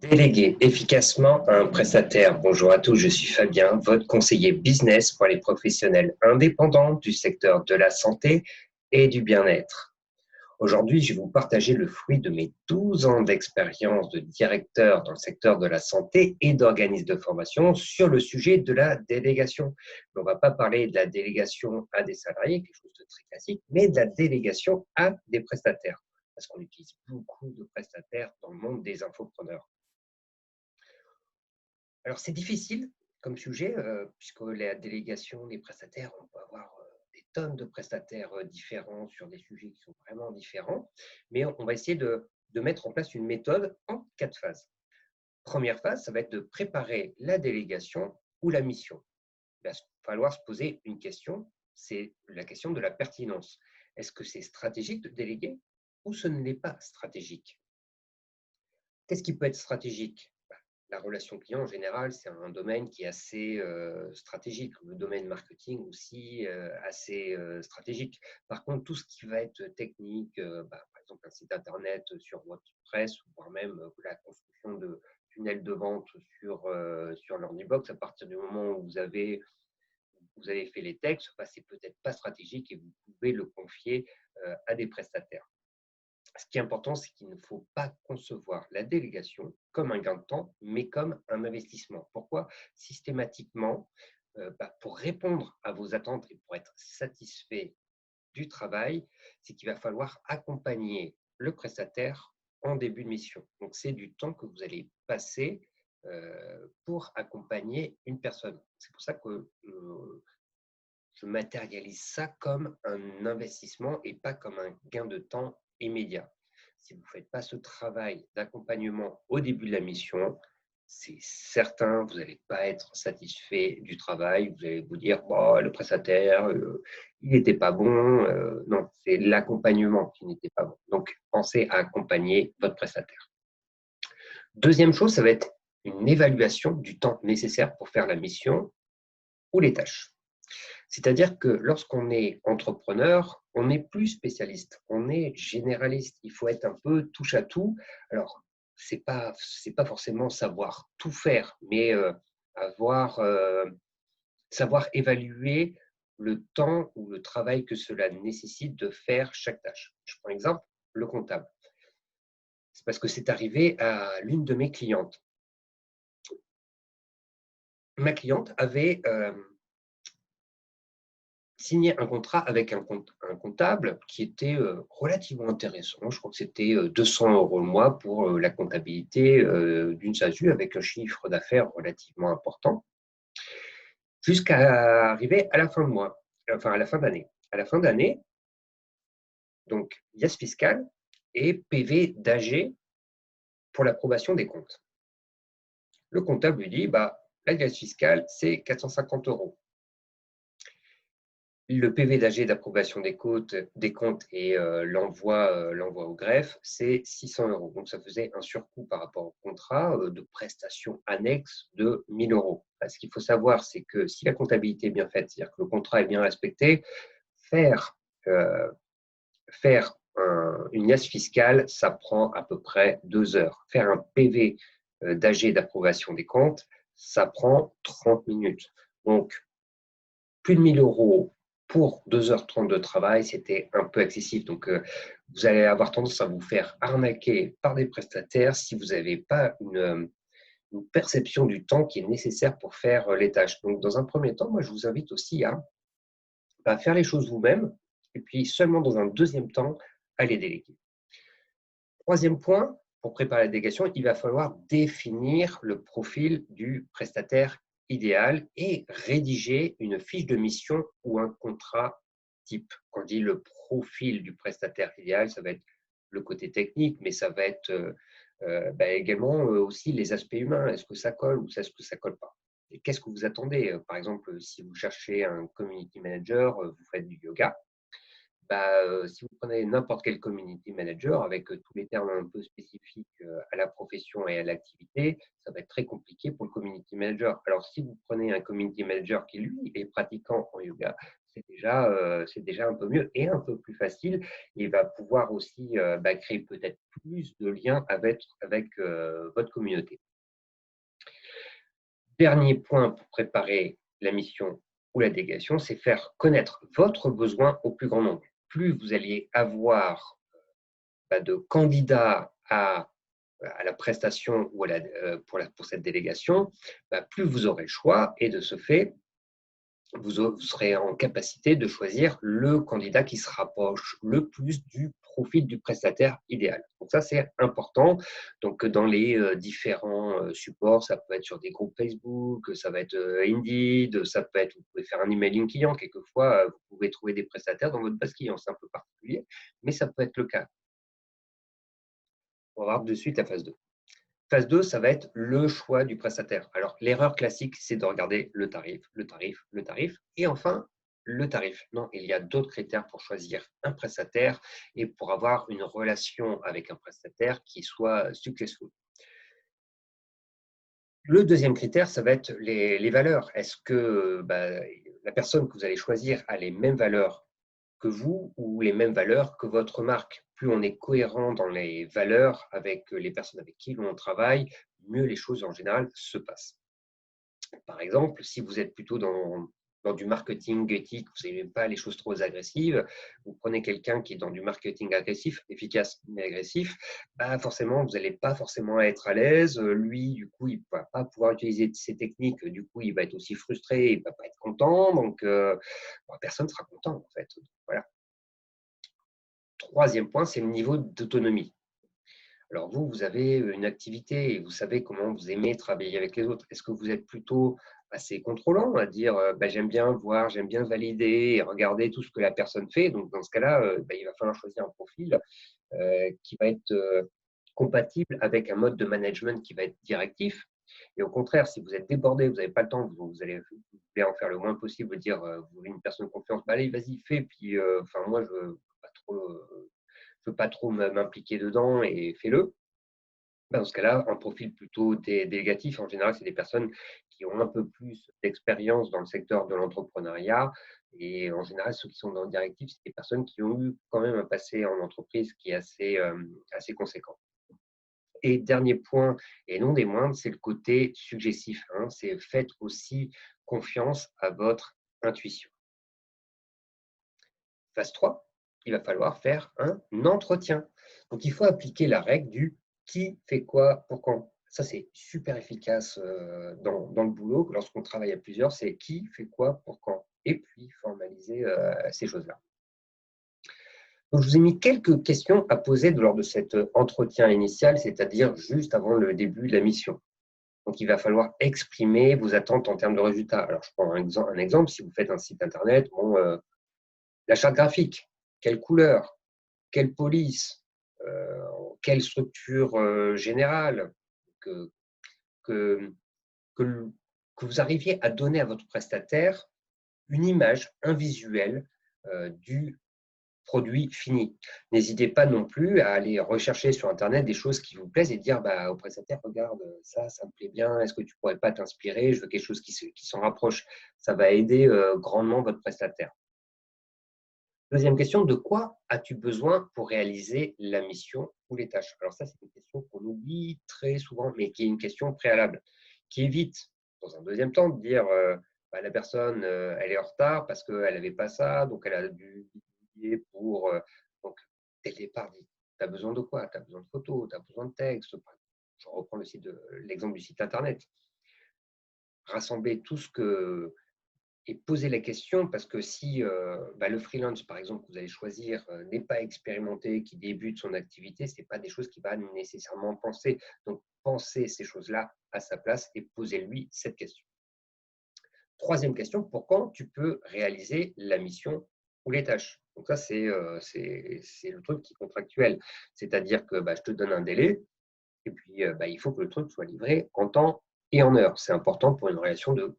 Déléguer efficacement à un prestataire. Bonjour à tous, je suis Fabien, votre conseiller business pour les professionnels indépendants du secteur de la santé et du bien-être. Aujourd'hui, je vais vous partager le fruit de mes 12 ans d'expérience de directeur dans le secteur de la santé et d'organisme de formation sur le sujet de la délégation. On ne va pas parler de la délégation à des salariés, quelque chose de très classique, mais de la délégation à des prestataires, parce qu'on utilise beaucoup de prestataires dans le monde des infopreneurs. Alors, c'est difficile comme sujet, puisque la délégation, les prestataires, on peut avoir des tonnes de prestataires différents sur des sujets qui sont vraiment différents, mais on va essayer de mettre en place une méthode en 4 phases. Première phase, ça va être de préparer la délégation ou la mission. Il va falloir se poser une question, c'est la question de la pertinence. Est-ce que c'est stratégique de déléguer ou ce n'est pas stratégique? Qu'est-ce qui peut être stratégique? La relation client, en général, c'est un domaine qui est assez stratégique. Le domaine marketing aussi, assez stratégique. Par contre, tout ce qui va être technique, par exemple un site internet sur WordPress, voire même la construction de tunnels de vente sur LearnyBox, à partir du moment où vous avez fait les textes, c'est peut-être pas stratégique et vous pouvez le confier à des prestataires. Ce qui est important, c'est qu'il ne faut pas concevoir la délégation comme un gain de temps, mais comme un investissement. Pourquoi? Systématiquement, pour répondre à vos attentes et pour être satisfait du travail, c'est qu'il va falloir accompagner le prestataire en début de mission. Donc, c'est du temps que vous allez passer pour accompagner une personne. C'est pour ça que je matérialise ça comme un investissement et pas comme un gain de temps immédiat. Si vous ne faites pas ce travail d'accompagnement au début de la mission, c'est certain, vous n'allez pas être satisfait du travail. Vous allez vous dire, bon, le prestataire, il n'était pas bon. Non, c'est l'accompagnement qui n'était pas bon. Donc, pensez à accompagner votre prestataire. Deuxième chose, ça va être une évaluation du temps nécessaire pour faire la mission ou les tâches. C'est-à-dire que lorsqu'on est entrepreneur, on n'est plus spécialiste, on est généraliste. Il faut être un peu touche à tout. Alors, c'est pas forcément savoir tout faire, mais savoir évaluer le temps ou le travail que cela nécessite de faire chaque tâche. Je prends exemple le comptable. C'est parce que c'est arrivé à l'une de mes clientes. Ma cliente avait signé un contrat avec un comptable qui était relativement intéressant. Je crois que c'était 200 € le mois pour la comptabilité d'une SASU avec un chiffre d'affaires relativement important, jusqu'à arriver à la fin de mois, enfin à la fin d'année. À la fin d'année, donc IAS fiscal et PV d'AG pour l'approbation des comptes. Le comptable lui dit, la IAS fiscale, c'est 450 €. Le PV d'AG d'approbation des comptes et l'envoi au greffe, c'est 600 €. Donc, ça faisait un surcoût par rapport au contrat de prestations annexes de 1 000 €. Ce qu'il faut savoir, c'est que si la comptabilité est bien faite, c'est-à-dire que le contrat est bien respecté, faire une IAS fiscale, ça prend à peu près 2 heures. Faire un PV d'AG d'approbation des comptes, ça prend 30 minutes. Donc, plus de 1 000 € pour 2h30 de travail, c'était un peu excessif. Donc, vous allez avoir tendance à vous faire arnaquer par des prestataires si vous n'avez pas une perception du temps qui est nécessaire pour faire les tâches. Donc, dans un premier temps, moi, je vous invite aussi à faire les choses vous-même et puis seulement dans un deuxième temps, à les déléguer. Troisième point, pour préparer la délégation, il va falloir définir le profil du prestataire idéal et rédiger une fiche de mission ou un contrat type. Quand on dit le profil du prestataire idéal, ça va être le côté technique, mais ça va être également aussi les aspects humains. Est-ce que ça colle ou est-ce que ça colle pas? Et qu'est-ce que vous attendez? Par exemple, si vous cherchez un community manager, vous faites du yoga. Si vous prenez n'importe quel community manager avec tous les termes un peu spécifiques à la profession et à l'activité, ça va être très compliqué pour le community manager. Alors, si vous prenez un community manager qui, lui, est pratiquant en yoga, c'est déjà un peu mieux et un peu plus facile. Il va pouvoir aussi créer peut-être plus de liens avec votre communauté. Dernier point pour préparer la mission ou la délégation, c'est faire connaître votre besoin au plus grand nombre. Plus vous alliez avoir de candidats à la prestation ou pour cette délégation, plus vous aurez le choix et de ce fait, vous serez en capacité de choisir le candidat qui se rapproche le plus du profil du prestataire idéal. Donc ça, c'est important. Donc dans les différents supports, ça peut être sur des groupes Facebook, ça va être Indeed, ça peut être, vous pouvez faire un emailing client. Quelquefois, vous pouvez trouver des prestataires dans votre base client. C'est un peu particulier, mais ça peut être le cas. On va voir de suite la phase 2. Phase 2, ça va être le choix du prestataire. Alors, l'erreur classique, c'est de regarder le tarif, le tarif, le tarif, et enfin, le tarif. Non, il y a d'autres critères pour choisir un prestataire et pour avoir une relation avec un prestataire qui soit successful. Le deuxième critère, ça va être les valeurs. Est-ce que la personne que vous allez choisir a les mêmes valeurs que vous ou les mêmes valeurs que votre marque? Plus on est cohérent dans les valeurs avec les personnes avec qui l'on travaille, mieux les choses en général se passent. Par exemple, si vous êtes plutôt dans du marketing éthique, vous n'aimez pas les choses trop agressives, vous prenez quelqu'un qui est dans du marketing agressif, efficace mais agressif, forcément, vous n'allez pas forcément être à l'aise. Lui, du coup, il ne va pas pouvoir utiliser ces techniques. Du coup, il va être aussi frustré, il ne va pas être content. Donc, personne ne sera content, en fait. Voilà. Troisième point, c'est le niveau d'autonomie. Alors vous avez une activité et vous savez comment vous aimez travailler avec les autres. Est-ce que vous êtes plutôt assez contrôlant à dire j'aime bien voir, j'aime bien valider et regarder tout ce que la personne fait. Donc dans ce cas-là, il va falloir choisir un profil qui va être compatible avec un mode de management qui va être directif. Et au contraire, si vous êtes débordé, vous n'avez pas le temps, vous allez en faire le moins possible, dire vous voulez une personne de confiance, allez, vas-y, fais. Puis moi, je ne veux pas trop m'impliquer dedans et fais-le. Dans ce cas-là, un profil plutôt délégatif, en général, c'est des personnes qui ont un peu plus d'expérience dans le secteur de l'entrepreneuriat. Et en général, ceux qui sont dans le directif, c'est des personnes qui ont eu quand même un passé en entreprise qui est assez conséquent. Et dernier point, et non des moindres, c'est le côté suggestif. C'est faites aussi confiance à votre intuition. Phase 3, il va falloir faire un entretien. Donc, il faut appliquer la règle du qui fait quoi pour quand. Ça, c'est super efficace dans le boulot. Lorsqu'on travaille à plusieurs, c'est qui fait quoi pour quand. Et puis, formaliser ces choses-là. Donc, je vous ai mis quelques questions à poser lors de cet entretien initial, c'est-à-dire juste avant le début de la mission. Donc, il va falloir exprimer vos attentes en termes de résultats. Alors, je prends un exemple. Si vous faites un site Internet, la charte graphique, quelle couleur, quelle police, quelle structure générale, que, que, que, vous arriviez à donner à votre prestataire une image, un visuel du produit fini. N'hésitez pas non plus à aller rechercher sur Internet des choses qui vous plaisent et dire au prestataire, regarde, ça me plaît bien, est-ce que tu ne pourrais pas t'inspirer, je veux quelque chose qui s'en rapproche. Ça va aider grandement votre prestataire. Deuxième question, de quoi as-tu besoin pour réaliser la mission ou les tâches? Alors ça, c'est une question qu'on oublie très souvent, mais qui est une question préalable, qui évite, dans un deuxième temps, de dire la personne, elle est en retard parce qu'elle n'avait pas ça, donc elle a dû bidouiller pour… donc, dès le départ, tu as besoin de quoi? Tu as besoin de photos, tu as besoin de texte. Je reprends l'exemple du site Internet. Rassembler tout ce que… et poser la question, parce que si le freelance, par exemple, que vous allez choisir n'est pas expérimenté, qui débute son activité, ce n'est pas des choses qu'il va nécessairement penser. Donc, pensez ces choses-là à sa place et posez-lui cette question. Troisième question, pour quand tu peux réaliser la mission ou les tâches? Donc ça, c'est le truc qui est contractuel. C'est-à-dire que je te donne un délai et puis il faut que le truc soit livré en temps et en heure. C'est important pour une relation de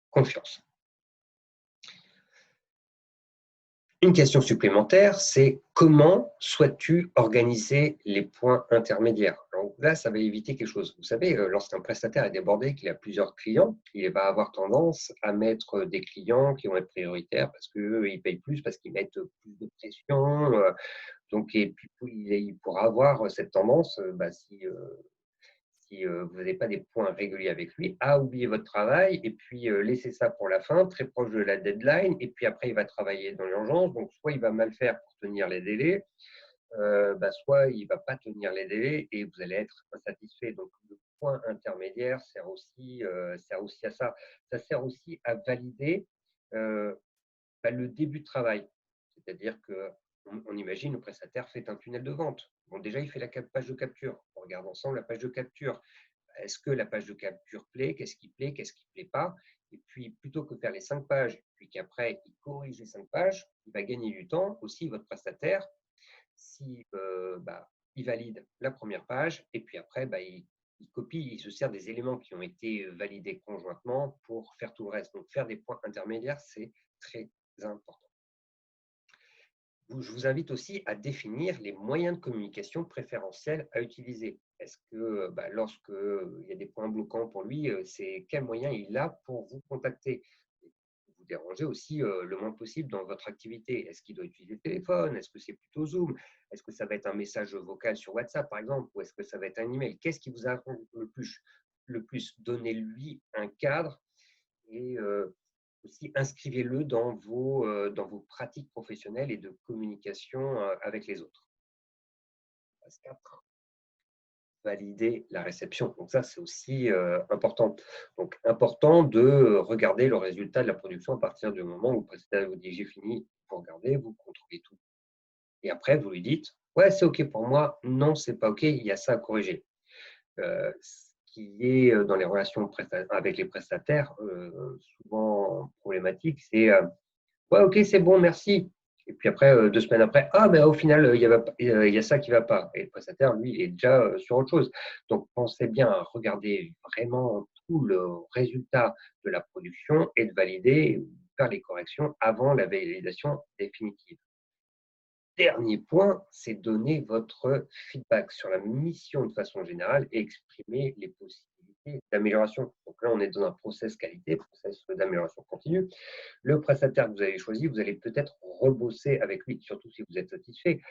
confiance. Une question supplémentaire, c'est comment souhaites-tu organiser les points intermédiaires? Alors là, ça va éviter quelque chose. Vous savez, lorsqu'un prestataire est débordé, qu'il a plusieurs clients, il va avoir tendance à mettre des clients qui vont être prioritaires parce qu'ils payent plus, parce qu'ils mettent plus de pression. Donc, et puis, il pourra avoir cette tendance, si vous n'avez pas des points réguliers avec lui, à oublier votre travail et puis laisser ça pour la fin, très proche de la deadline. Et puis après, il va travailler dans l'urgence. Donc, soit il va mal faire pour tenir les délais, soit il ne va pas tenir les délais et vous allez être insatisfait. Donc, le point intermédiaire sert aussi à ça. Ça sert aussi à valider euh, le début de travail. C'est-à-dire qu'on imagine le prestataire fait un tunnel de vente. Bon, déjà, il fait la page de capture. On regarde ensemble la page de capture. Est-ce que la page de capture plaît? Qu'est-ce qui plaît? Qu'est-ce qui ne plaît pas? Et puis, plutôt que faire les 5 pages, puis qu'après, il corrige les 5 pages, il va gagner du temps aussi, votre prestataire, si il valide la première page et puis après, il copie, il se sert des éléments qui ont été validés conjointement pour faire tout le reste. Donc, faire des points intermédiaires, c'est très important. Je vous invite aussi à définir les moyens de communication préférentiels à utiliser. Est-ce que lorsqu'il y a des points bloquants pour lui, c'est quel moyen il a pour vous contacter? Vous dérangez aussi le moins possible dans votre activité. Est-ce qu'il doit utiliser le téléphone? Est-ce que c'est plutôt Zoom? Est-ce que ça va être un message vocal sur WhatsApp, par exemple? Ou est-ce que ça va être un email? Qu'est-ce qui vous arrange le plus? Donnez-lui un cadre et aussi inscrivez-le dans vos pratiques professionnelles et de communication avec les autres. Phase 4, valider la réception. Donc ça, c'est aussi important. Donc important de regarder le résultat de la production à partir du moment où le prestataire vous dit j'ai fini, vous regardez, vous contrôlez tout. Et après, vous lui dites ouais, c'est OK pour moi, non, c'est pas OK, il y a ça à corriger. Ce qui est dans les relations avec les prestataires, souvent problématique, c'est ouais, OK, c'est bon, merci. Et puis après, 2 semaines après, ah, ben au final, il y a ça qui ne va pas. Et le prestataire, lui, il est déjà sur autre chose. Donc, pensez bien à regarder vraiment tout le résultat de la production et de valider, faire les corrections avant la validation définitive. Dernier point, c'est donner votre feedback sur la mission de façon générale et exprimer les possibilités d'amélioration. Donc là, on est dans un process qualité, process d'amélioration continue. Le prestataire que vous avez choisi, vous allez peut-être rebosser avec lui, surtout si vous êtes satisfait.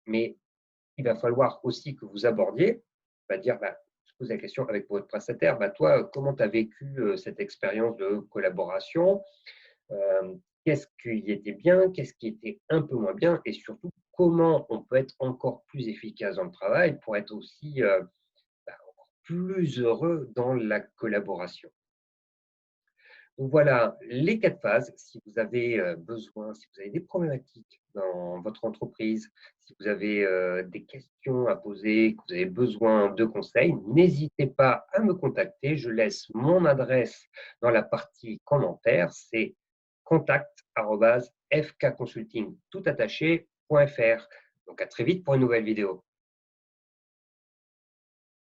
Mais il va falloir aussi que vous abordiez, dire, je pose la question avec votre prestataire, toi, comment tu as vécu cette expérience de collaboration? Qu'est-ce qui était bien, qu'est-ce qui était un peu moins bien, et surtout comment on peut être encore plus efficace dans le travail pour être aussi encore plus heureux dans la collaboration. Donc voilà les 4 phases. Si vous avez besoin, si vous avez des problématiques dans votre entreprise, si vous avez des questions à poser, que vous avez besoin de conseils, n'hésitez pas à me contacter. Je laisse mon adresse dans la partie commentaires. C'est contact@fkconsulting.fr. Donc à très vite pour une nouvelle vidéo.